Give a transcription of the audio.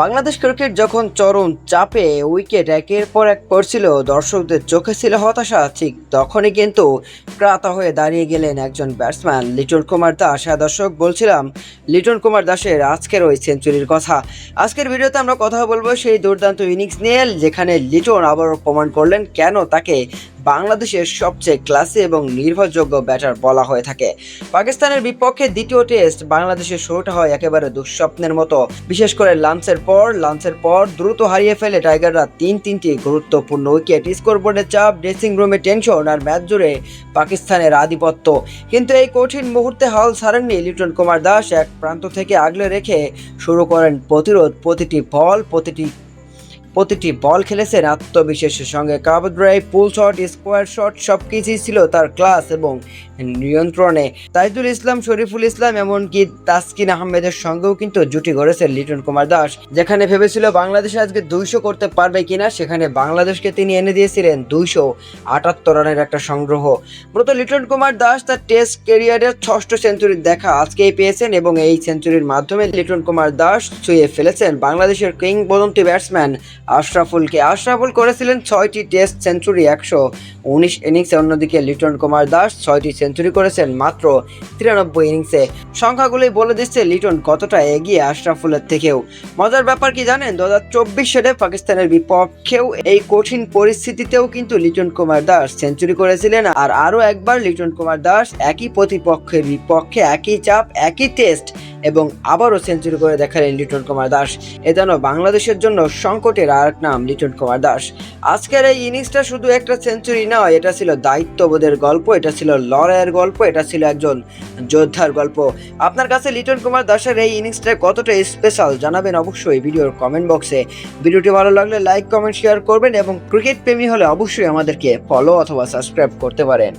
Bangladesh cricket যখন চরম চাপে উইকেট একের পর এক পড়ছিল, দর্শকদের চোখে ছিল হতাশা, ঠিক তখনই কিন্তু ক্রাতা হয়ে দাঁড়িয়ে গেলেন একজন ব্যাটসম্যান লিটন কুমার দাস। হ্যাঁ দর্শক, বলছিলাম লিটন কুমার দাসের আজকের ওই সেঞ্চুরির কথা। আজকের ভিডিওতে আমরা কথা বলবো সেই দুর্দান্ত ইনিংস নিয়ে, যেখানে লিটন আবারও প্রমাণ করলেন কেন তাকে বাংলাদেশের সবচেয়ে ক্লাসি এবং নির্ভরযোগ্য ব্যাটার বলা হয়ে থাকে। পাকিস্তানের বিপক্ষে দ্বিতীয় টেস্ট বাংলাদেশের শুরুটা হয় একেবারে দুঃস্বপ্নের মতো, বিশেষ করে লাঞ্চের পর দ্রুত হারিয়ে ফেলে টাইগাররা তিনটি গুরুত্বপূর্ণ উইকেট। স্কোরবোর্ডের চাপ, ড্রেসিং রুমে টেনশন আর ম্যাচ জুড়ে পাকিস্তানের আধিপত্য। কিন্তু এই কঠিন মুহূর্তে হাল ছাড়েননি লিটন কুমার দাস। এক প্রান্ত থেকে আগলে রেখে শুরু করেন প্রতিরোধ। প্রতিটি বল খেলেছেন আত্মবিশ্বাসের সঙ্গে। কাভার ড্রাইভ, পুল শট, স্কোয়ার শট সবকিছুই ছিল তার ক্লাস এবং নিয়ন্ত্রণে। তাইজুল ইসলাম, শরীফুল ইসলাম, এমনকি তাসকিন আহমেদের সঙ্গেও কিন্তু জুটি গড়েছেন লিটন কুমার দাস। যেখানে ভেবেছিল বাংলাদেশ আজকে 200 করতে পারবে কিনা, সেখানে বাংলাদেশকে তিনি এনে দিয়েছিলেন 278 রানের একটা সংগ্রহ। মূলত লিটন কুমার দাস তার টেস্ট ক্যারিয়ারের 6ষ্ঠ সেঞ্চুরি দেখা আজকেই পেয়েছেন এবং এই সেঞ্চুরির মাধ্যমে লিটন কুমার দাস ছুঁয়ে ফেলেছেন বাংলাদেশের কিংবদন্তি ব্যাটসম্যান আশরাফুলকে। আশরাফুল করেছিলেন 6টি টেস্ট সেঞ্চুরি 119 ইনিংসে, অন্যদিকে লিটন কুমার দাস 6টি সেঞ্চুরি করেছেন মাত্র 93 ইনিংসে। সংখ্যাগুলোই বলে দিচ্ছে লিটন কতটা এগিয়ে আশরাফুলের থেকেও। মজার ব্যাপার কি জানেন, 2024 সালে পাকিস্তানের বিপক্ষেও এই কঠিন পরিস্থিতিতেও কিন্তু লিটন কুমার দাস সেঞ্চুরি করেছিলেন। আর আরও একবার লিটন কুমার দাস একই প্রতিপক্ষের বিপক্ষে একই চাপ, একই টেস্ট এবং আবারও সেঞ্চুরি করে দেখালেন লিটন কুমার দাস। এ যেন বাংলাদেশের জন্য সংকটের আর এক নাম লিটন কুমার দাস। আজকের এই ইনিংসটা শুধু একটা সেঞ্চুরি নয়, এটা ছিল দায়িত্ববোধের গল্প, এটা ছিল লড়াইয়ের গল্প, এটা ছিল একজন যোদ্ধার গল্প। আপনার কাছে লিটন কুমার দাসের এই ইনিংসটা কতটা স্পেশাল জানাবেন অবশ্যই ভিডিওর কমেন্ট বক্সে। ভিডিওটি ভালো লাগলে লাইক, কমেন্ট, শেয়ার করবেন এবং ক্রিকেট প্রেমী হলে অবশ্যই আমাদেরকে ফলো অথবা সাবস্ক্রাইব করতে পারেন।